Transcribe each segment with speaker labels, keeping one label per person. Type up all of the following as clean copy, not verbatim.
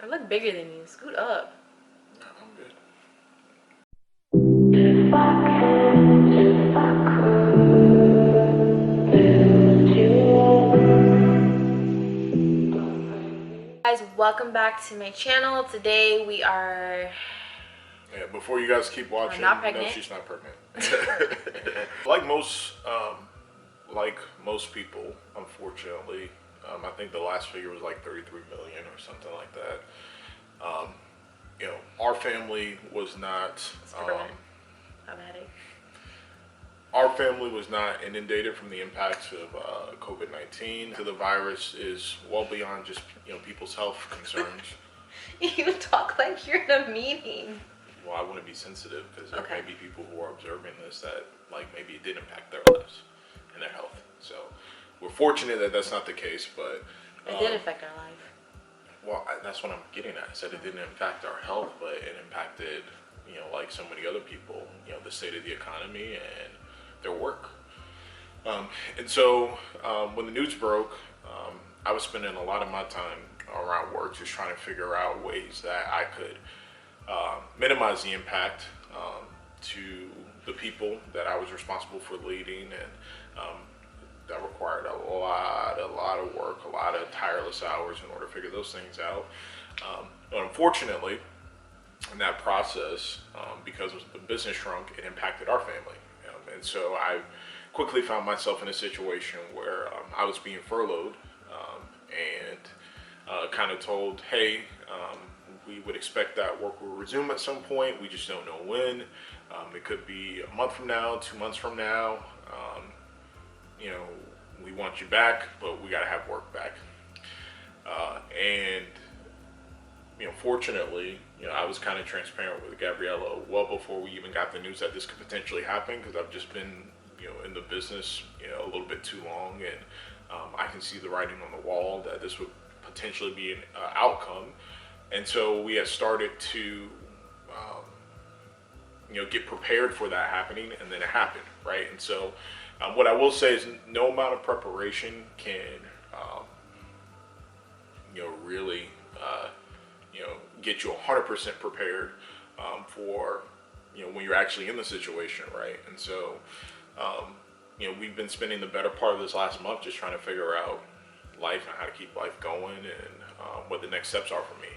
Speaker 1: I look bigger than you. Scoot up.
Speaker 2: No, I'm good.
Speaker 1: Guys, welcome back to my channel. Today we are...
Speaker 2: Yeah, before you guys keep watching,
Speaker 1: I'm not pregnant.
Speaker 2: no, she's not pregnant. like most people, unfortunately, I think the last figure was like 33 million or something like that. You know, our family was not.
Speaker 1: I have a headache.
Speaker 2: Our family was not inundated from the impacts of COVID-19. The virus is well beyond just people's health concerns.
Speaker 1: You talk like you're in a meeting.
Speaker 2: Well, I want to be sensitive because there
Speaker 1: Okay.
Speaker 2: may be people who are observing this that maybe it did impact their lives and their health. So we're fortunate that that's not the case, but
Speaker 1: It did affect our life.
Speaker 2: well, that's what I'm getting at. I said it didn't impact our health, but it impacted like so many other people, the state of the economy and their work. And so when the news broke, I was spending a lot of my time around work just trying to figure out ways that I could minimize the impact to the people that I was responsible for leading, and that required a lot of work, a lot of tireless hours in order to figure those things out. But unfortunately, in that process, because the business shrunk, it impacted our family. And so I quickly found myself in a situation where I was being furloughed and kind of told, hey, we would expect that work will resume at some point. We just don't know when. It could be a month from now, 2 months from now. We want you back, but we got to have work back. And fortunately, I was kind of transparent with Gabriella well before we even got the news that this could potentially happen, because I've just been, in the business, a little bit too long, and I can see the writing on the wall that this would potentially be an outcome. And so we had started to, get prepared for that happening, and then it happened, right? And so what I will say is no amount of preparation can, really, get you 100% prepared for, when you're actually in the situation, right? And so, we've been spending the better part of this last month just trying to figure out life and how to keep life going, and what the next steps are for me,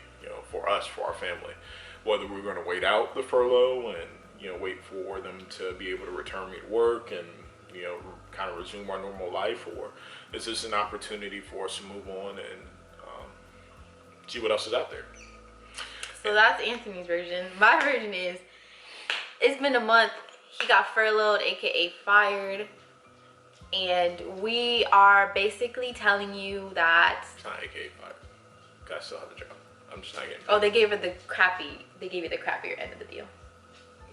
Speaker 2: for us, for our family. Whether we're going to wait out the furlough and, wait for them to be able to return me to work and, kind of resume our normal life, or is this an opportunity for us to move on and see what else is out there?
Speaker 1: So that's Anthony's version. My version is, it's been a month. He got furloughed, aka fired. And we are basically telling you that...
Speaker 2: It's not aka fired. Guys still have a job. I'm just not getting paid.
Speaker 1: Oh, they gave you the crappier end of the deal.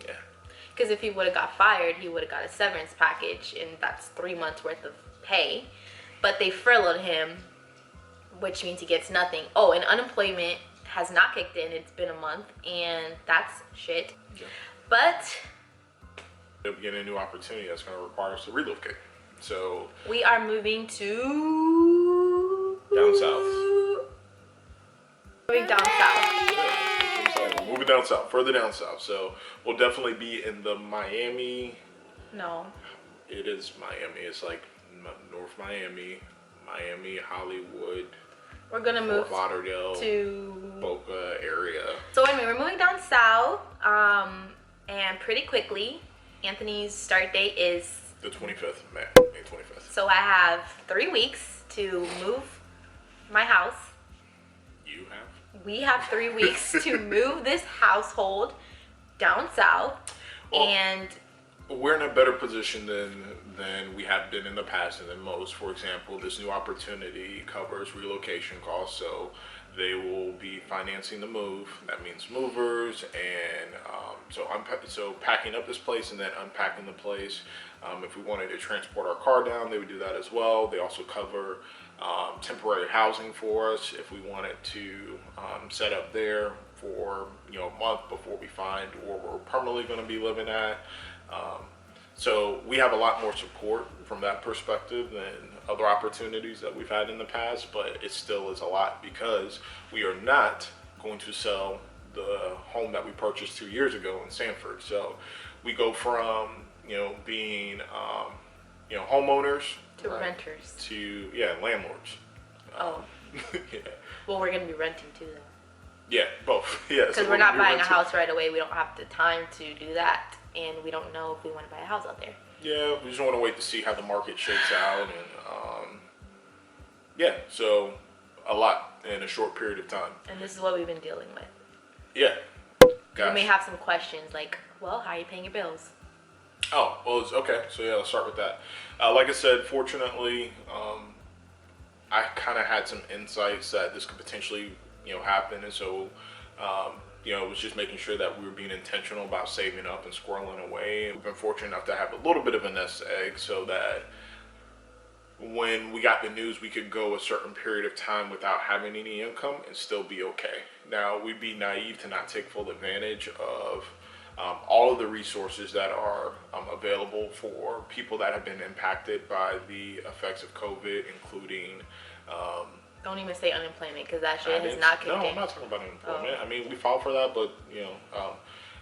Speaker 2: Yeah.
Speaker 1: Because if he would have got fired, he would have got a severance package, and that's 3 months worth of pay. But they furloughed him, which means he gets nothing. Oh, and unemployment has not kicked in. It's been a month, and that's shit.
Speaker 2: Yeah.
Speaker 1: But
Speaker 2: We'll be getting a new opportunity that's going to require us to relocate. So
Speaker 1: we are moving to
Speaker 2: down south.
Speaker 1: Moving down south.
Speaker 2: Yeah, moving down south, further down south. So we'll definitely be in the Miami.
Speaker 1: No.
Speaker 2: It is Miami. It's like North Miami, Hollywood.
Speaker 1: We're gonna move
Speaker 2: Fort Lauderdale
Speaker 1: to
Speaker 2: Boca area.
Speaker 1: So anyway, we're moving down south, and pretty quickly. Anthony's start date is
Speaker 2: The 25th, May 25th.
Speaker 1: so I have 3 weeks to move my house.
Speaker 2: You have?
Speaker 1: We have 3 weeks to move this household down south.
Speaker 2: Well,
Speaker 1: and
Speaker 2: we're in a better position than we have been in the past and than most. For example, this new opportunity covers relocation costs, so they will be financing the move. That means movers, and so packing up this place and then unpacking the place. If we wanted to transport our car down, they would do that as well. They also cover temporary housing for us if we wanted to set up there for a month before we find where we're permanently going to be living at. So we have a lot more support from that perspective than other opportunities that we've had in the past, but it still is a lot because we are not going to sell the home that we purchased 2 years ago in Sanford. So we go from, being, homeowners
Speaker 1: To renters.
Speaker 2: to, landlords.
Speaker 1: Oh.
Speaker 2: Yeah.
Speaker 1: Well, we're gonna be renting too, then.
Speaker 2: Yeah, both. Yeah.
Speaker 1: Because we're not buying a house right away. We don't have the time to do that, and we don't know if we want to buy a house out there.
Speaker 2: Yeah, we just want to wait to see how the market shakes out, and so a lot in a short period of time.
Speaker 1: And this is what we've been dealing with.
Speaker 2: Yeah.
Speaker 1: Gosh. We may have some questions like, well, how are you paying your bills?
Speaker 2: Oh, well, okay. So yeah, let's start with that. Like I said, fortunately, I kind of had some insights that this could potentially, happen, and so, it was just making sure that we were being intentional about saving up and squirreling away. We've been fortunate enough to have a little bit of a nest egg, so that when we got the news, we could go a certain period of time without having any income and still be okay. Now, we'd be naive to not take full advantage of all of the resources that are available for people that have been impacted by the effects of COVID, including...
Speaker 1: Don't even say unemployment, because that shit is not kicked in.
Speaker 2: No, I'm not talking about unemployment. I mean, we fought for that, but,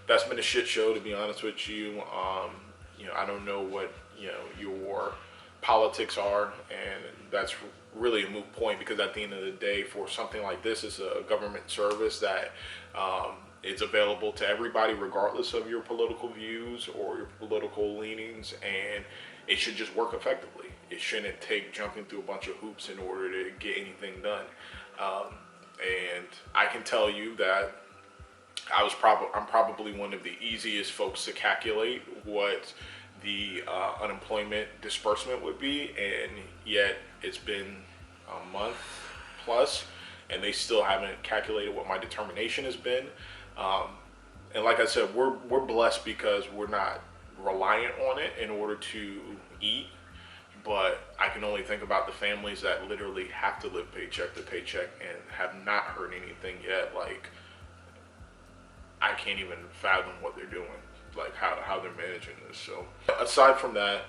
Speaker 2: that's been a shit show, to be honest with you. I don't know what, your politics are, and that's really a moot point, because at the end of the day, for something like this, it's a government service that it's available to everybody regardless of your political views or your political leanings, and it should just work effectively. It shouldn't take jumping through a bunch of hoops in order to get anything done. And I can tell you that I'm probably one of the easiest folks to calculate what the unemployment disbursement would be, and yet it's been a month plus, and they still haven't calculated what my determination has been. And like I said, we're blessed because we're not reliant on it in order to eat, but I can only think about the families that literally have to live paycheck to paycheck and have not heard anything yet. Like, I can't even fathom what they're doing, like how they're managing this. So aside from that,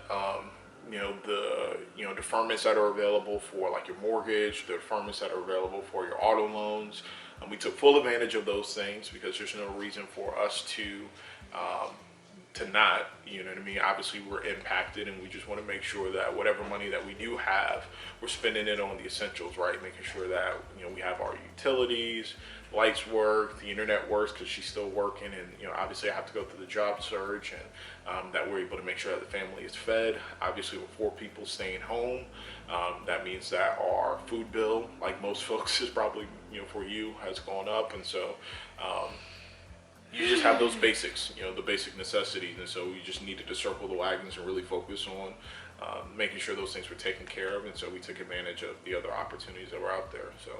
Speaker 2: the deferments that are available for like your mortgage, the deferments that are available for your auto loans, we took full advantage of those things, because there's no reason for us to not, obviously we're impacted, and we just want to make sure that whatever money that we do have, we're spending it on the essentials, right? Making sure that, we have our utilities, lights work, the internet works, because she's still working, and, obviously I have to go through the job search, and that we're able to make sure that the family is fed. Obviously, with 4 people staying home, that means that our food bill, like most folks, is probably, for you, has gone up, and so, you just have those basics, the basic necessities, and so we just needed to circle the wagons and really focus on making sure those things were taken care of, and so we took advantage of the other opportunities that were out there. So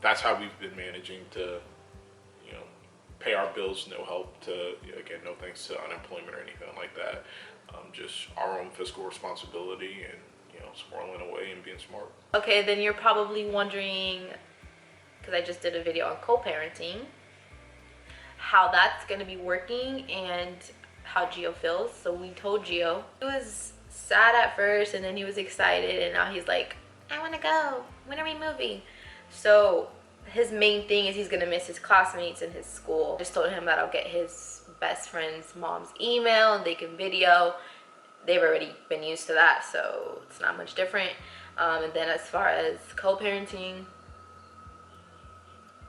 Speaker 2: that's how we've been managing to, pay our bills, no help to, again, no thanks to unemployment or anything like that, just our own fiscal responsibility and, squirreling away and being smart.
Speaker 1: Okay, then you're probably wondering, because I just did a video on co-parenting, how that's going to be working and how Gio feels. So we told Gio. He was sad at first, and then he was excited, and now he's like, I want to go. When are we moving? So his main thing is he's going to miss his classmates in his school. Just told him that I'll get his best friend's mom's email and they can video. They've already been used to that, so it's not much different. And then as far as co-parenting,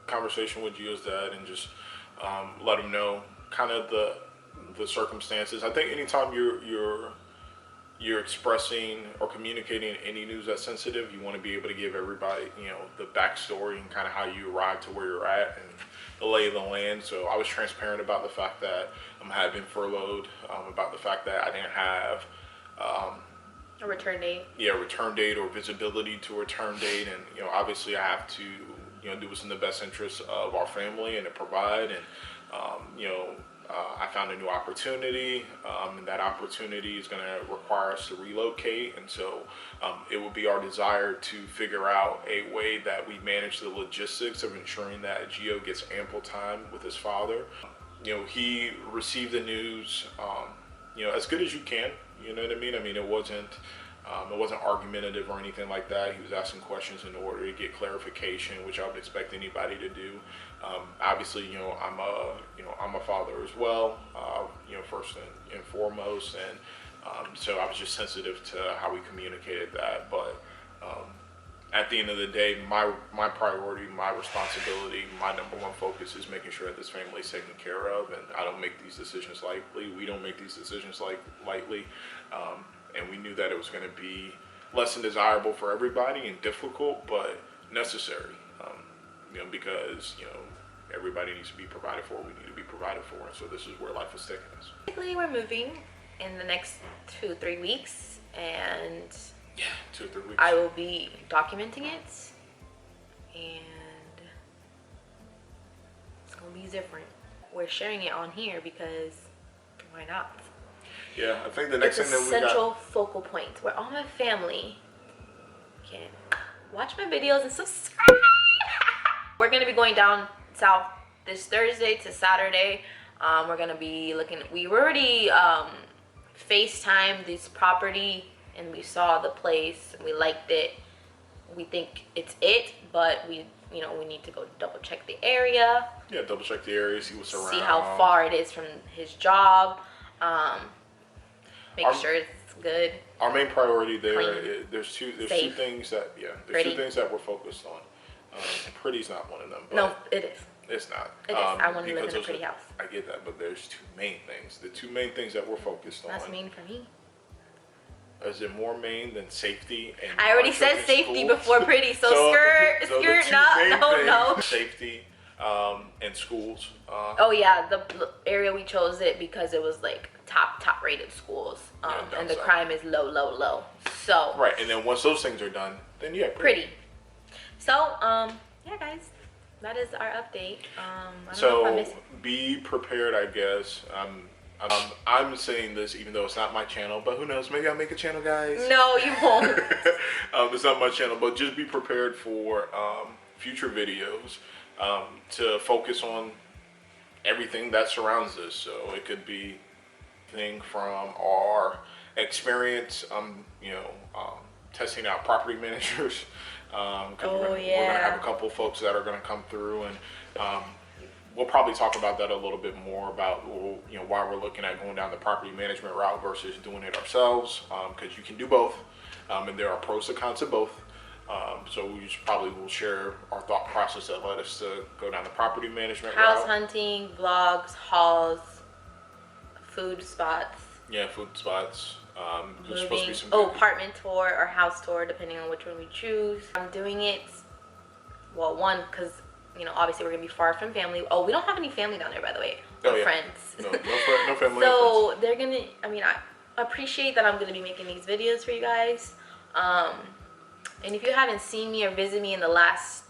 Speaker 2: conversation with Gio's dad, and just let him know kind of the circumstances. I think anytime you're expressing or communicating any news that's sensitive, you want to be able to give everybody, the backstory and kind of how you arrived to where you're at and the lay of the land. So I was transparent about the fact that I had been furloughed, about the fact that I didn't have
Speaker 1: a return date.
Speaker 2: Yeah, return date or visibility to a return date, and obviously I have to do what's in the best interest of our family and to provide, and I found a new opportunity, and that opportunity is going to require us to relocate, and so it would be our desire to figure out a way that we manage the logistics of ensuring that Gio gets ample time with his father. He received the news, as good as you can, you know what I mean? I mean, it wasn't It wasn't argumentative or anything like that. He was asking questions in order to get clarification, which I would expect anybody to do. Obviously, I'm a father as well, first and foremost, and so I was just sensitive to how we communicated that. But at the end of the day, my priority, my responsibility, my number one focus is making sure that this family is taken care of, and I don't make these decisions lightly. We don't make these decisions lightly, and we knew that it was going to be less than desirable for everybody and difficult, but necessary. Because everybody needs to be provided for. We need to be provided for, and so this is where life is taking us.
Speaker 1: Basically, we're moving in the next 2-3 weeks, and
Speaker 2: yeah, 2 or 3 weeks.
Speaker 1: I will be documenting it, and it's gonna be different. We're sharing it on here because why not?
Speaker 2: Yeah, I think the next thing that we got.
Speaker 1: It's a central focal point where all my family can watch my videos and subscribe. We're gonna be going down south this Thursday to Saturday. We're gonna be looking. We already FaceTimed this property, and we saw the place. We liked it. We think it's it, but we need to go double check the area.
Speaker 2: Yeah, double check the area, see what's around.
Speaker 1: See how far it is from his job. Make sure it's good.
Speaker 2: Our main priority there,
Speaker 1: Clean,
Speaker 2: there's two
Speaker 1: safe,
Speaker 2: things that
Speaker 1: pretty.
Speaker 2: 2 things that we're focused on. Pretty's not one of them. But
Speaker 1: No, it is.
Speaker 2: It's not.
Speaker 1: It is. I want to live in a pretty house.
Speaker 2: I get that, but there's 2 main things. The 2 main things that we're focused on.
Speaker 1: That's mean for me.
Speaker 2: Is it more main than safety? And
Speaker 1: I already said safety before pretty, so skirt, no.
Speaker 2: Safety and schools.
Speaker 1: Oh yeah, the area we chose it because it was like top rated schools, and the crime is low. So
Speaker 2: right, and then once those things are done, then yeah,
Speaker 1: pretty. So yeah, guys, that is our update. I don't know if I missed.
Speaker 2: Be prepared, I guess. I'm saying this even though it's not my channel, but who knows? Maybe I'll make a channel, guys.
Speaker 1: No, you won't.
Speaker 2: It's not my channel, but just be prepared for future videos to focus on everything that surrounds this. So it could be thing from our experience, testing out property managers. We're gonna have a couple folks that are gonna come through, and we'll probably talk about that a little bit more about why we're looking at going down the property management route versus doing it ourselves, because you can do both, and there are pros and cons to both. So we probably will share our thought process that led us to go down the property management route.
Speaker 1: House hunting, vlogs, hauls, food spots.
Speaker 2: Yeah, food spots. There's supposed to be some
Speaker 1: apartment tour or house tour, depending on which one we choose. I'm doing it, well, one, because obviously we're gonna be far from family. Oh, we don't have any family down there, by the way. No friends.
Speaker 2: No family.
Speaker 1: So they're gonna. I appreciate that I'm gonna be making these videos for you guys. And if you haven't seen me or visited me in the last,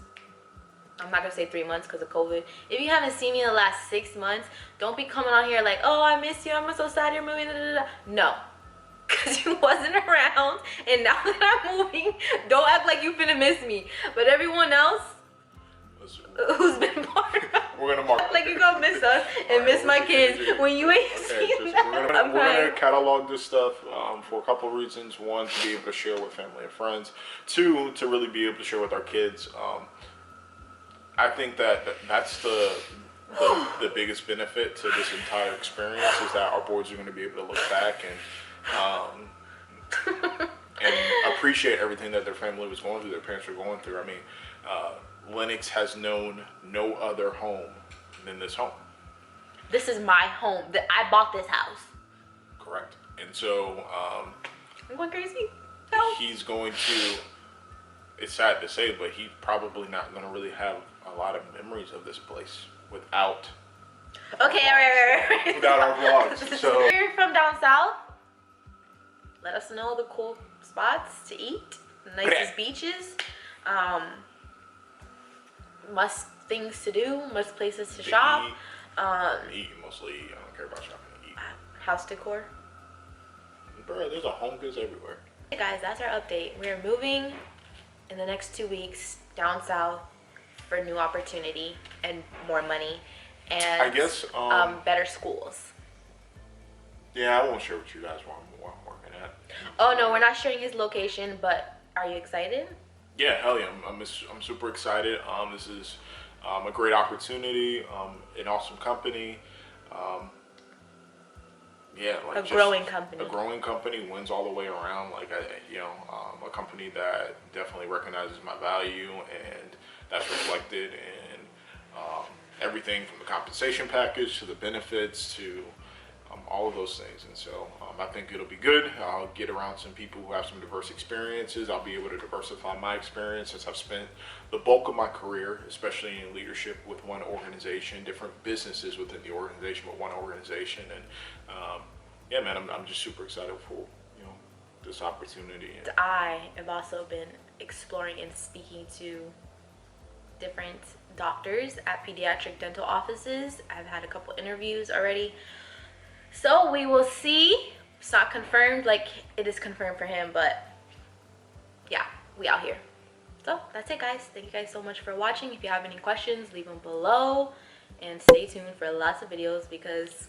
Speaker 1: I'm not gonna say 3 months because of COVID. If you haven't seen me in the last 6 months, don't be coming on here like, oh, I miss you. I'm so sad you're moving. No. Because you wasn't around, and now that I'm moving, don't act like you finna miss me. But everyone else who's been part of,
Speaker 2: we're gonna mark
Speaker 1: like you gonna miss us and miss my kids when you ain't seen them.
Speaker 2: We're gonna catalog this stuff for a couple of reasons. One, to be able to share with family and friends. 2, to really be able to share with our kids. I think that's the biggest benefit to this entire experience is that our boys are going to be able to look back and appreciate everything that their family was going through, their parents were going through. Lennox has known no other home than this home.
Speaker 1: This is my home. I bought this house.
Speaker 2: Correct. And so
Speaker 1: I'm going crazy.
Speaker 2: He's going to, it's sad to say, but he's probably not going to really have a lot of memories of this place without without our vlogs. So
Speaker 1: if you're from down south, let us know the cool spots to eat, the nicest beaches, must things to do, must places to shop.
Speaker 2: Eat mostly. I don't care about shopping. Eat.
Speaker 1: House decor.
Speaker 2: Bro, there's a Home Goods everywhere.
Speaker 1: Hey guys, that's our update. We're moving in the next 2 weeks down south for a new opportunity and more money and
Speaker 2: I guess
Speaker 1: better schools.
Speaker 2: Yeah, I won't share with you guys while I'm working at.
Speaker 1: Oh no, we're not sharing his location, but are you excited?
Speaker 2: Yeah, hell yeah, I'm super excited. This is a great opportunity, an awesome company. Um, yeah, like
Speaker 1: A
Speaker 2: just
Speaker 1: growing company.
Speaker 2: a growing company wins all the way around. Like a company that definitely recognizes my value, and that's reflected in everything from the compensation package to the benefits to all of those things. And so I think it'll be good. I'll get around some people who have some diverse experiences. I'll be able to diversify my experience since I've spent the bulk of my career, especially in leadership, with one organization, different businesses within the organization, but one organization. And yeah, man, I'm just super excited for this opportunity.
Speaker 1: I have also been exploring and speaking to different doctors at pediatric dental offices. I've had a couple interviews already. So we will see. It's not confirmed like it is confirmed for him, but yeah, we out here. So that's it, guys. Thank you guys so much for watching. If you have any questions, leave them below. And stay tuned for lots of videos because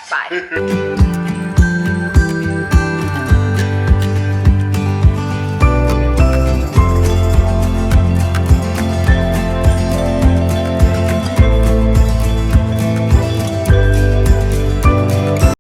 Speaker 1: bye.